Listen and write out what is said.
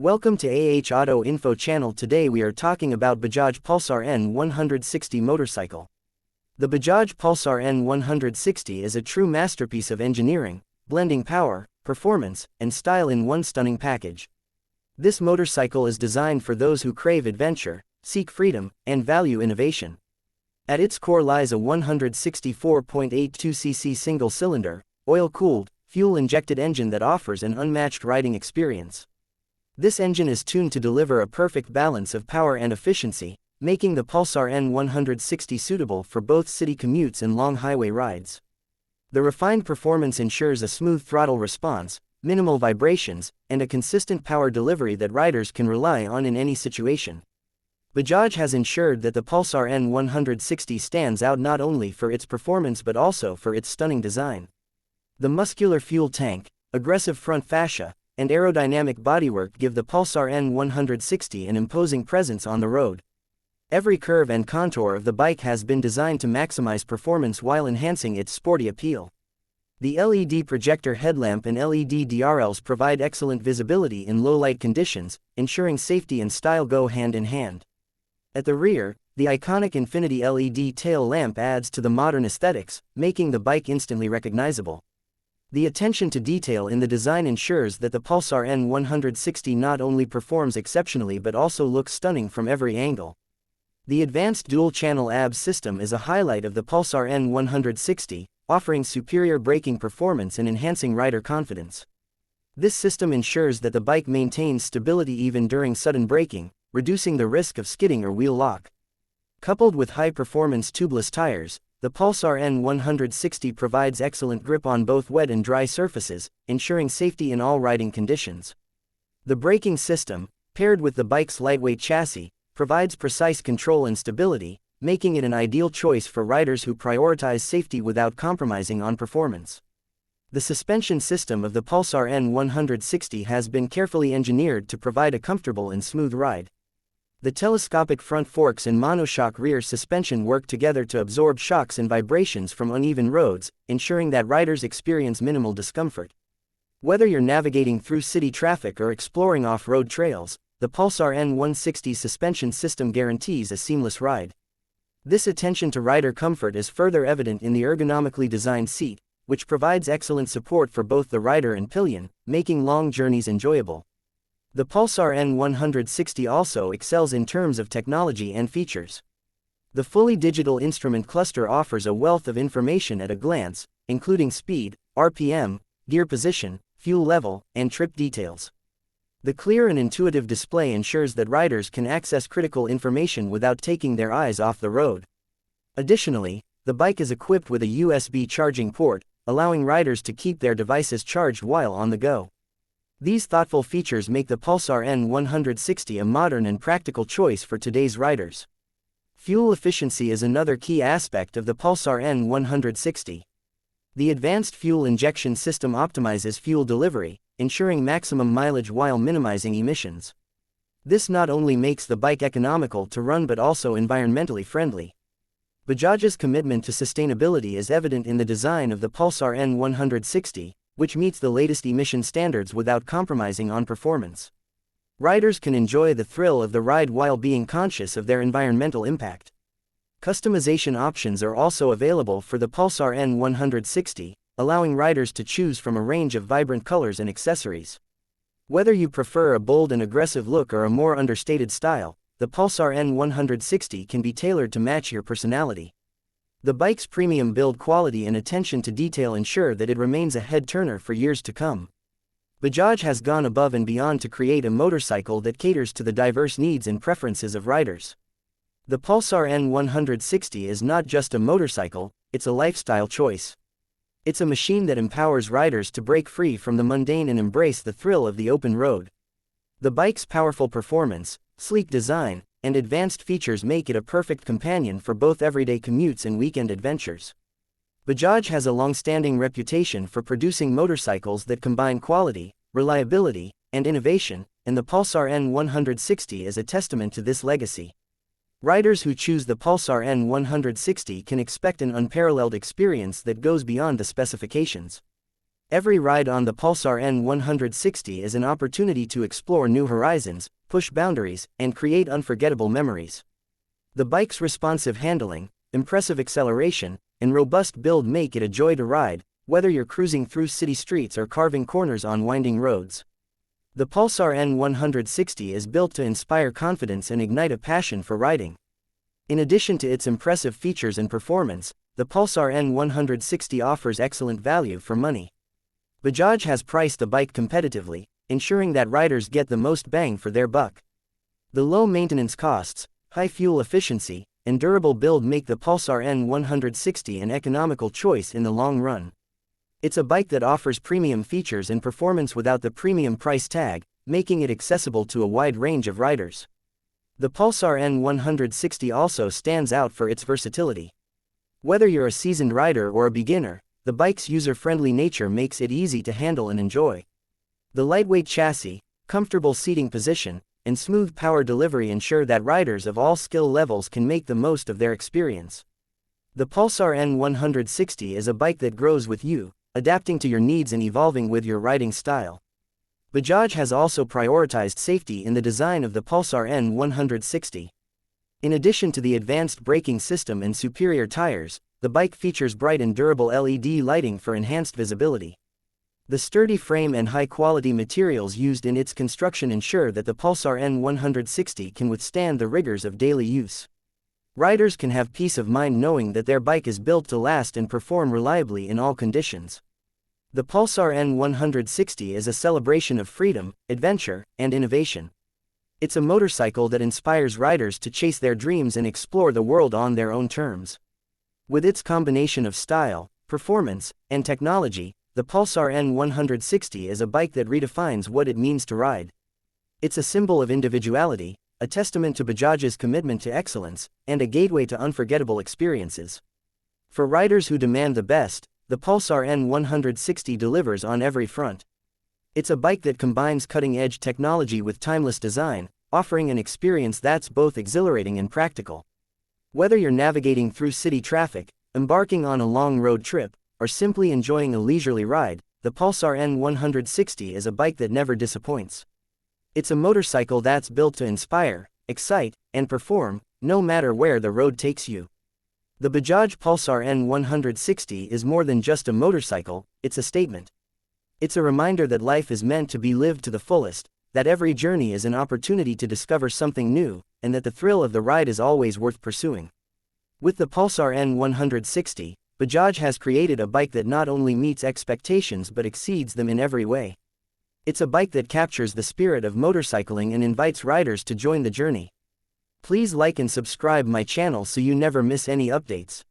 Welcome to Auto Info channel. Today we are talking about Bajaj Pulsar N160 motorcycle. The Bajaj Pulsar N160 is a true masterpiece of engineering, blending power, performance, and style in one stunning package. This motorcycle is designed for those who crave adventure, seek freedom, and value innovation. At its core lies a 164.82cc single-cylinder, oil-cooled, fuel-injected engine that offers an unmatched riding experience. This engine is tuned to deliver a perfect balance of power and efficiency, making the Pulsar N160 suitable for both city commutes and long highway rides. The refined performance ensures a smooth throttle response, minimal vibrations, and a consistent power delivery that riders can rely on in any situation. Bajaj has ensured that the Pulsar N160 stands out not only for its performance but also for its stunning design. The muscular fuel tank, aggressive front fascia, and aerodynamic bodywork give the Pulsar N160 an imposing presence on the road. Every curve and contour of the bike has been designed to maximize performance while enhancing its sporty appeal. The LED projector headlamp and LED DRLs provide excellent visibility in low-light conditions, ensuring safety and style go hand in hand. At the rear, the iconic Infinity LED tail lamp adds to the modern aesthetics, making the bike instantly recognizable. The attention to detail in the design ensures that the Pulsar N160 not only performs exceptionally but also looks stunning from every angle. The advanced dual-channel ABS system is a highlight of the Pulsar N160, offering superior braking performance and enhancing rider confidence. This system ensures that the bike maintains stability even during sudden braking, reducing the risk of skidding or wheel lock. Coupled with high-performance tubeless tires, the Pulsar N160 provides excellent grip on both wet and dry surfaces, ensuring safety in all riding conditions. The braking system, paired with the bike's lightweight chassis, provides precise control and stability, making it an ideal choice for riders who prioritize safety without compromising on performance. The suspension system of the Pulsar N160 has been carefully engineered to provide a comfortable and smooth ride. The telescopic front forks and monoshock rear suspension work together to absorb shocks and vibrations from uneven roads, ensuring that riders experience minimal discomfort. Whether you're navigating through city traffic or exploring off-road trails, the Pulsar N160 suspension system guarantees a seamless ride. This attention to rider comfort is further evident in the ergonomically designed seat, which provides excellent support for both the rider and pillion, making long journeys enjoyable. The Pulsar N160 also excels in terms of technology and features. The fully digital instrument cluster offers a wealth of information at a glance, including speed, RPM, gear position, fuel level, and trip details. The clear and intuitive display ensures that riders can access critical information without taking their eyes off the road. Additionally, the bike is equipped with a USB charging port, allowing riders to keep their devices charged while on the go. These thoughtful features make the Pulsar N160 a modern and practical choice for today's riders. Fuel efficiency is another key aspect of the Pulsar N160. The advanced fuel injection system optimizes fuel delivery, ensuring maximum mileage while minimizing emissions. This not only makes the bike economical to run but also environmentally friendly. Bajaj's commitment to sustainability is evident in the design of the Pulsar N160, which meets the latest emission standards without compromising on performance. Riders can enjoy the thrill of the ride while being conscious of their environmental impact. Customization options are also available for the Pulsar N160, allowing riders to choose from a range of vibrant colors and accessories. Whether you prefer a bold and aggressive look or a more understated style, the Pulsar N160 can be tailored to match your personality. The bike's premium build quality and attention to detail ensure that it remains a head-turner for years to come. Bajaj has gone above and beyond to create a motorcycle that caters to the diverse needs and preferences of riders. The Pulsar N160 is not just a motorcycle, it's a lifestyle choice. It's a machine that empowers riders to break free from the mundane and embrace the thrill of the open road. The bike's powerful performance, sleek design, and advanced features make it a perfect companion for both everyday commutes and weekend adventures. Bajaj has a long-standing reputation for producing motorcycles that combine quality, reliability, and innovation, and the Pulsar N160 is a testament to this legacy. Riders who choose the Pulsar N160 can expect an unparalleled experience that goes beyond the specifications. Every ride on the Pulsar N160 is an opportunity to explore new horizons, push boundaries, and create unforgettable memories. The bike's responsive handling, impressive acceleration, and robust build make it a joy to ride, whether you're cruising through city streets or carving corners on winding roads. The Pulsar N160 is built to inspire confidence and ignite a passion for riding. In addition to its impressive features and performance, the Pulsar N160 offers excellent value for money. Bajaj has priced the bike competitively, ensuring that riders get the most bang for their buck. The low maintenance costs, high fuel efficiency, and durable build make the Pulsar N160 an economical choice in the long run. It's a bike that offers premium features and performance without the premium price tag, making it accessible to a wide range of riders. The Pulsar N160 also stands out for its versatility. Whether you're a seasoned rider or a beginner, the bike's user-friendly nature makes it easy to handle and enjoy. The lightweight chassis, comfortable seating position, and smooth power delivery ensure that riders of all skill levels can make the most of their experience. The Pulsar N160 is a bike that grows with you, adapting to your needs and evolving with your riding style. Bajaj has also prioritized safety in the design of the Pulsar N160. In addition to the advanced braking system and superior tires, the bike features bright and durable LED lighting for enhanced visibility. The sturdy frame and high-quality materials used in its construction ensure that the Pulsar N160 can withstand the rigors of daily use. Riders can have peace of mind knowing that their bike is built to last and perform reliably in all conditions. The Pulsar N160 is a celebration of freedom, adventure, and innovation. It's a motorcycle that inspires riders to chase their dreams and explore the world on their own terms. With its combination of style, performance, and technology, the Pulsar N160 is a bike that redefines what it means to ride. It's a symbol of individuality, a testament to Bajaj's commitment to excellence, and a gateway to unforgettable experiences. For riders who demand the best, the Pulsar N160 delivers on every front. It's a bike that combines cutting-edge technology with timeless design, offering an experience that's both exhilarating and practical. Whether you're navigating through city traffic, embarking on a long road trip, or simply enjoying a leisurely ride, the Pulsar N160 is a bike that never disappoints. It's a motorcycle that's built to inspire, excite, and perform, no matter where the road takes you. The Bajaj Pulsar N160 is more than just a motorcycle, it's a statement. It's a reminder that life is meant to be lived to the fullest, that every journey is an opportunity to discover something new, and that the thrill of the ride is always worth pursuing. With the Pulsar N160, Bajaj has created a bike that not only meets expectations but exceeds them in every way. It's a bike that captures the spirit of motorcycling and invites riders to join the journey. Please like and subscribe my channel so you never miss any updates.